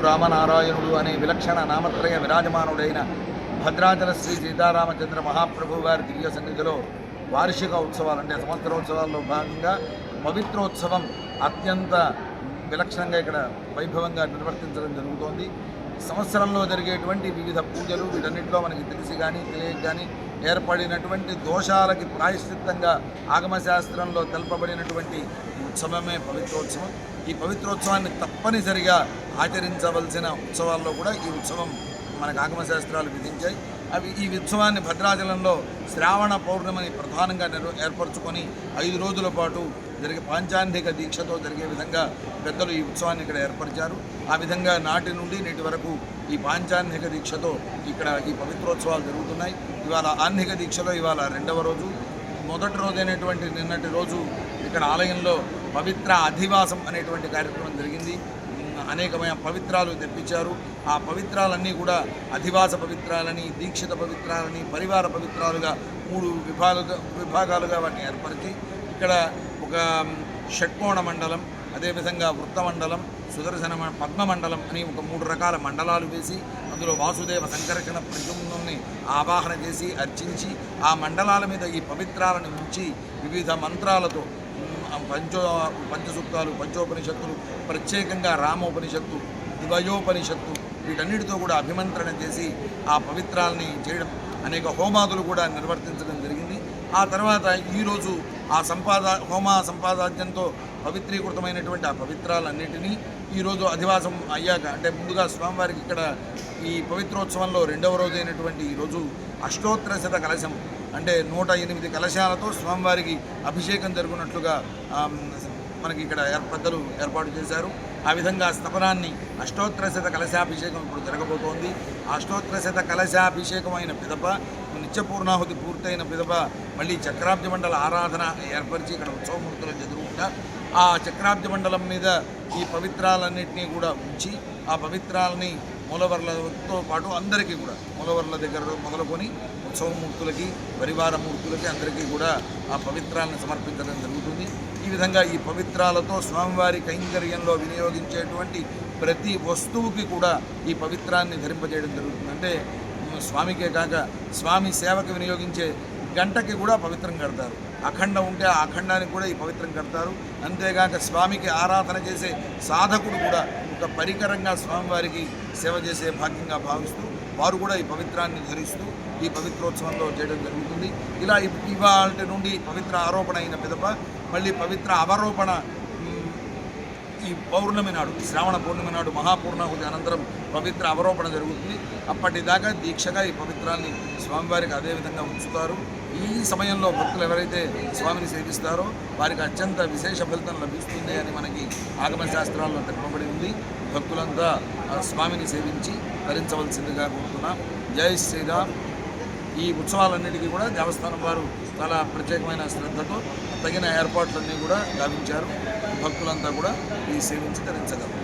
రామనారాయణుడు అనే విలక్షణ నామత్రయ విరాజమానుడైన భద్రాచల శ్రీ సీతారామచంద్ర మహాప్రభు వారి దివ్య సన్నిధిలో వార్షిక ఉత్సవాలు అంటే సంవత్సరోత్సవాల్లో భాగంగా పవిత్రోత్సవం అత్యంత విలక్షణంగా ఇక్కడ వైభవంగా నిర్వర్తించడం జరుగుతోంది. సంవత్సరంలో జరిగేటువంటి వివిధ పూజలు వీటన్నిటిలో మనకి తెలిసి కానీ తెలియక కానీ ఏర్పడినటువంటి దోషాలకి ప్రాయశ్చిత్తంగా ఆగమశాస్త్రంలో తెలపబడినటువంటి ఉత్సవమే పవిత్రోత్సవం. ఈ పవిత్రోత్సవాన్ని తప్పనిసరిగా ఆచరించవలసిన ఉత్సవాల్లో కూడా ఈ ఉత్సవం మనకు ఆగమశాస్త్రాలు విధించాయి. ఈ ఉత్సవాన్ని భద్రాచలంలో శ్రావణ పౌర్ణమిని ప్రధానంగా ఏర్పరచుకొని 5 రోజుల పాటు జరిగే పాంచాన్నిక దీక్షతో జరిగే విధంగా పెద్దలు ఈ ఉత్సవాన్ని ఇక్కడ ఏర్పరిచారు. ఆ విధంగా నాటి నుండి నేటి వరకు ఈ పాంచాన్నిక దీక్షతో ఇక్కడ ఈ పవిత్రోత్సవాలు జరుగుతున్నాయి. ఇవాళ ఆన్నిక దీక్షలో ఇవాళ 2వ రోజు. మొదటి రోజైనటువంటి నిన్నటి రోజు ఇక్కడ ఆలయంలో పవిత్ర అధివాసం అనేటువంటి కార్యక్రమం జరిగింది. అనేకమైన పవిత్రాలు తెప్పించారు. ఆ పవిత్రాలన్నీ కూడా అధివాస పవిత్రాలని, దీక్షిత పవిత్రాలని, పరివార పవిత్రాలుగా 3 విభాగాలుగా వాటిని ఏర్పరిచి ఇక్కడ ఒక షట్కోణ మండలం, అదేవిధంగా వృత్తమండలం, సుదర్శన పద్మమండలం అని ఒక 3 రకాల మండలాలు వేసి అందులో వాసుదేవ సంకర్షణ ప్రజుమ్నుల్ని ఆవాహన చేసి అర్చించి ఆ మండలాల మీద ఈ పవిత్రాలను ఉంచి వివిధ మంత్రాలతో పంచసూక్తాలు, పంచోపనిషత్తులు, ప్రత్యేకంగా రామోపనిషత్తు, దివయోపనిషత్తు వీటన్నిటితో కూడా అభిమంత్రణ చేసి ఆ పవిత్రాలని చేయడం, అనేక హోమాదులు కూడా నిర్వర్తించడం జరిగింది. ఆ తర్వాత ఈరోజు ఆ హోమ సంపాదాజ్యంతో పవిత్రీకృతమైనటువంటి ఆ పవిత్రాలన్నింటినీ ఈరోజు అధివాసం అయ్యాక అంటే ముందుగా స్వామివారికి ఇక్కడ ఈ పవిత్రోత్సవంలో 2వ రోజు అయినటువంటి ఈరోజు అష్టోత్తరశత కలశం అంటే 108 కలశాలతో స్వామివారికి అభిషేకం జరుగునట్లుగా మనకి ఇక్కడ పెద్దలు ఏర్పాటు చేశారు. ఆ విధంగా స్థపనాన్ని అష్టోత్తరశత కలశాభిషేకం ఇప్పుడు జరగబోతోంది. అష్టోత్తరశత కలశాభిషేకం అయిన పిదప నిత్యపూర్ణాహుతి పూర్తయిన పిదప మళ్ళీ చక్రాబ్జ మండల ఆరాధన ఏర్పరిచి ఇక్కడ ఉత్సవమూర్తులు ఎదురుకుంటా ఆ చక్రాబ్జ మండలం మీద ఈ పవిత్రాలన్నింటినీ కూడా ఉంచి ఆ పవిత్రాలని మూలవర్లతో పాటు అందరికీ కూడా మూలవర్ల దగ్గర మొదలుకొని ఉత్సవమూర్తులకి, పరివార మూర్తులకి అందరికీ కూడా ఆ పవిత్రాలను సమర్పించడం జరుగుతుంది. ఈ విధంగా ఈ పవిత్రాలతో స్వామివారి కైంకర్యంలో వినియోగించేటువంటి ప్రతి వస్తువుకి కూడా ఈ పవిత్రాన్ని ధరింపజేయడం జరుగుతుంది. అంటే స్వామికే కాక స్వామి సేవకు వినియోగించే గంటకి కూడా పవిత్రం కడతారు. అఖండం ఉంటే ఆ అఖండానికి కూడా ఈ పవిత్రం కడతారు. అంతేగాక స్వామికి ఆరాధన చేసే సాధకుడు కూడా ఒక పరికరంగా స్వామివారికి సేవ చేసే భాగ్యంగా భావిస్తూ వారు కూడా ఈ పవిత్రాన్ని ధరిస్తూ ఈ పవిత్రోత్సవంలో చేయడం జరుగుతుంది. ఇలా ఇవాళ నుండి పవిత్ర ఆరోపణ అయిన పిదప మళ్ళీ పవిత్ర అవరోపణ ఈ పౌర్ణమి నాడు, శ్రావణ పౌర్ణమి నాడు మహాపూర్ణాహుతి అనంతరం పవిత్ర అవరోపణ జరుగుతుంది. అప్పటిదాకా దీక్షగా ఈ పవిత్రాన్ని స్వామివారికి అదేవిధంగా ఉంచుతారు. ఈ సమయంలో భక్తులు ఎవరైతే స్వామిని సేవిస్తారో వారికి అత్యంత విశేష ఫలితం లభిస్తుంది అని మనకి ఆగమ శాస్త్రాల్లో తెలుపబడి ఉంది. భక్తులంతా స్వామిని సేవించి ధరించవలసిందిగా కోరుతున్నాం. జై శ్రీరామ్. ఈ ఉత్సవాలన్నిటికీ కూడా దేవస్థానం వారు చాలా ప్రత్యేకమైన శ్రద్ధతో తగిన ఏర్పాట్లన్నీ కూడా గావించారు. భక్తులంతా కూడా ఈ సేవించి ధరించగలరు.